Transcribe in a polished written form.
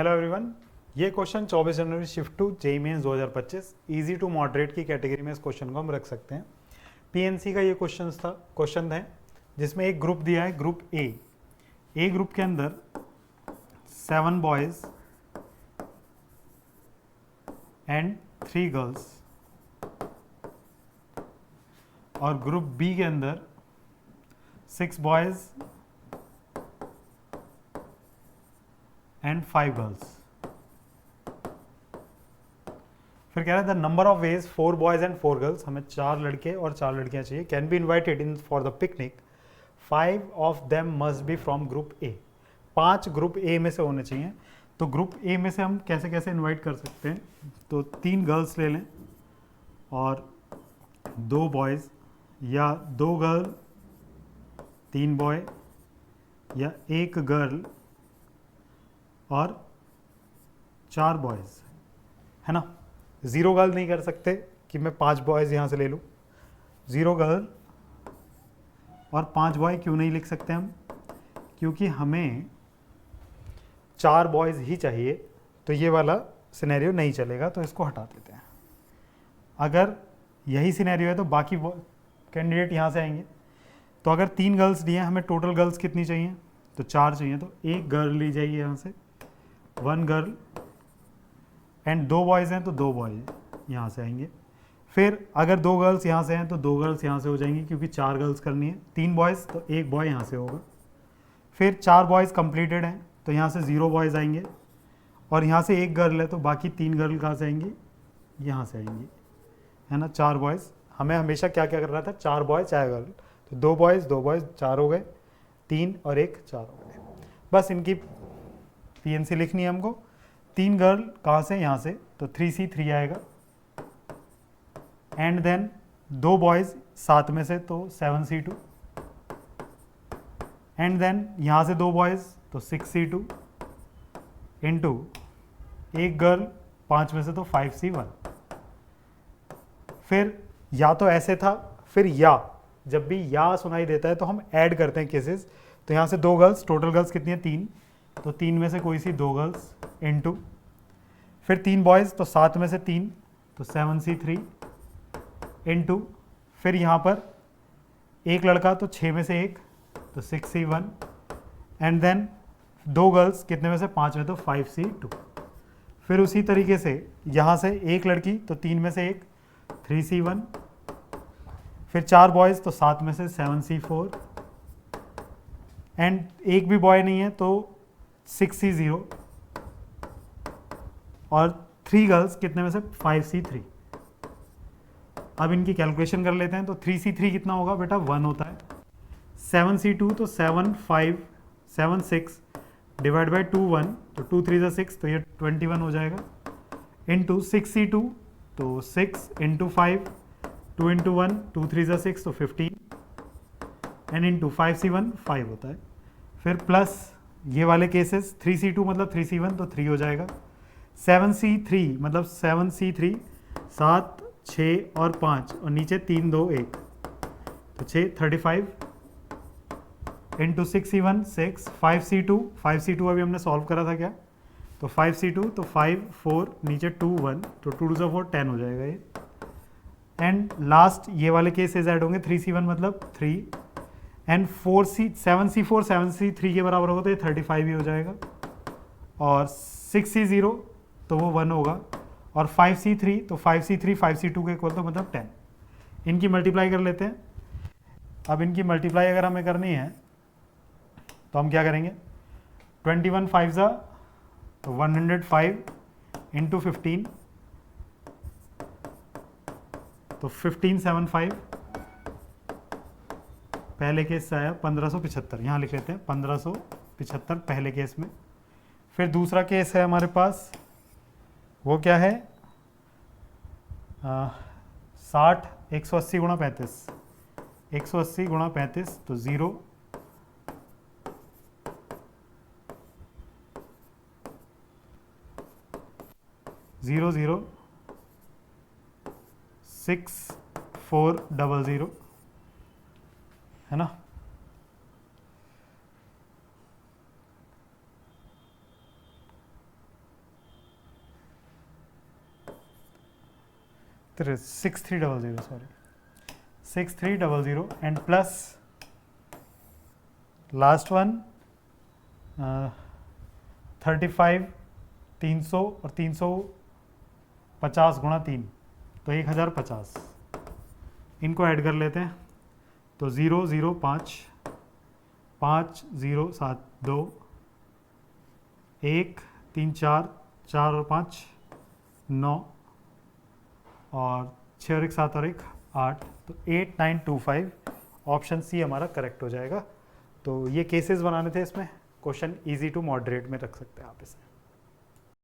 Hello everyone, ये question 24 जनवरी shift two JEE mains 2025 easy to moderate की category में इस क्वेश्चन को हम रख सकते हैं। पीएनसी का ये क्वेश्चन है जिसमें एक ग्रुप दिया है, ग्रुप ए ग्रुप के अंदर 7 बॉयज एंड 3 गर्ल्स, और ग्रुप बी के अंदर 6 बॉयज एंड 5 गर्ल्स। फिर कह रहा है the number of ways 4 boys and 4 girls, हमें 4 लड़के और 4 लड़कियां चाहिए, can be invited in for the picnic, 5 of them must be from group A. 5 group A में से होने चाहिए। तो ग्रुप ए में से हम कैसे कैसे इन्वाइट कर सकते हैं, तो 3 गर्ल्स ले लें और 2 बॉयज, या 2 गर्ल 3 बॉय, या 1 गर्ल और 4 बॉयज, है ना। 0 गर्ल नहीं कर सकते कि मैं 5 बॉयज यहाँ से ले लूँ। 0 गर्ल और 5 बॉय क्यों नहीं लिख सकते हम, क्योंकि हमें 4 बॉयज ही चाहिए, तो ये वाला सिनेरियो नहीं चलेगा, तो इसको हटा देते हैं। अगर यही सिनेरियो है तो बाकी कैंडिडेट यहाँ से आएंगे। तो अगर 3 गर्ल्स दिए, हमें टोटल गर्ल्स कितनी चाहिए, तो 4 चाहिए, तो 1 गर्ल ली जाएगी यहाँ से, 1 गर्ल, एंड 2 बॉयज़ हैं तो 2 बॉयज यहाँ से आएंगे। फिर अगर 2 गर्ल्स यहाँ से हैं तो 2 गर्ल्स यहाँ से हो जाएंगी, क्योंकि 4 गर्ल्स करनी है। 3 बॉयज़ तो 1 बॉय यहाँ से होगा। फिर 4 बॉयज़ कंप्लीटेड हैं तो यहाँ से 0 बॉयज़ आएंगे, और यहाँ से 1 गर्ल है तो बाकी 3 गर्ल कहाँ से आएंगी, यहाँ से आएंगी, है ना। 4 बॉयज़, हमें हमेशा क्या क्या कर रहा था, 4 बॉय 4 गर्ल, तो 2 बॉयज़ 2 बॉयज़ 4 हो गए, 3 और 1 4 हो गए। बस इनकी पीएनसी लिखनी है हमको। 3 गर्ल कहाँ से, यहाँ से, तो 3C3 आएगा, एंड देन 2 बॉयज़ 7 में से तो 7C2, एंड देन यहाँ से 2 बॉयज़ तो 6C2, इनटू 1 गर्ल 5 में से तो 5C1। फिर या तो ऐसे था, फिर या, जब भी या सुनाई देता है तो हम ऐड करते हैं केसेस। तो यहाँ से 2 गर्ल्स, टोटल गर्ल्स कितनी है 3, तो 3 में से कोई सी 2 गर्ल्स, इनटू फिर 3 बॉयज़ तो 7 में से 3 तो 7C3, इनटू फिर यहाँ पर 1 लड़का तो 6 में से 1 तो 6C1, एंड देन 2 गर्ल्स कितने में से 5 में तो 5C2। फिर उसी तरीके से यहाँ से 1 लड़की तो 3 में से 1 3C1, फिर 4 बॉयज़ तो 7 में से 7C4, एंड 1 भी बॉय नहीं है तो 6C0, और 3 गर्ल्स कितने में से 5C3। अब इनकी कैलकुलेशन कर लेते हैं। तो 3C3 कितना होगा बेटा, 1 होता है। 7C2 तो 7 6 डिवाइड बाई 2 1, तो 2 3 6, तो ये 21 हो जाएगा, इनटू 6C2 तो 6 इंटू 5, 2 इंटू 1, 2 3 6 तो 15, एंड इंटू 5C1 5 होता है। फिर प्लस ये वाले केसेस, 3C2 मतलब 3C1 तो 3 हो जाएगा, 7C3 मतलब 7C3 7 6 और 5, और नीचे 3 2 1 तो 6 35, इंटू 6C1 6, 5C2 अभी हमने सॉल्व करा था क्या, तो 5C2 तो 5 4, नीचे 2 1, तो 2 2 4 10 हो जाएगा ये। एंड लास्ट ये वाले केसेस ऐड होंगे, 3C1 मतलब 3, एंड 7C4 7C3 के बराबर होगा तो ये 35 ही हो जाएगा, और 6C0 तो वो 1 होगा, और 5C3 तो 5C3 5C2 के इक्वल तो मतलब 10। इनकी मल्टीप्लाई कर लेते हैं। अब इनकी मल्टीप्लाई अगर हमें करनी है तो हम क्या करेंगे, 21 5 तो 105 इंटू 15, तो 1575, पहले केस से आया 1575, यहाँ लिख लेते हैं 1575 पहले केस में। फिर दूसरा केस है हमारे पास, वो क्या है, 60 180 गुणा 35, 180 गुणा 35 तो 0, 0 0 6 4 0 0, है ना। 6300 sorry 6300 and plus last one 35 300 और 350 गुणा 3 तो 1050। इनको ऐड कर लेते हैं तो 0 0 5 5 0 7 2 1 3 4 4 और 5 9 और 6 और 1 7 और 1 8 तो 8925 ऑप्शन सी हमारा करेक्ट हो जाएगा। तो ये केसेस बनाने थे इसमें, क्वेश्चन इजी टू मॉडरेट में रख सकते हैं आप इसे।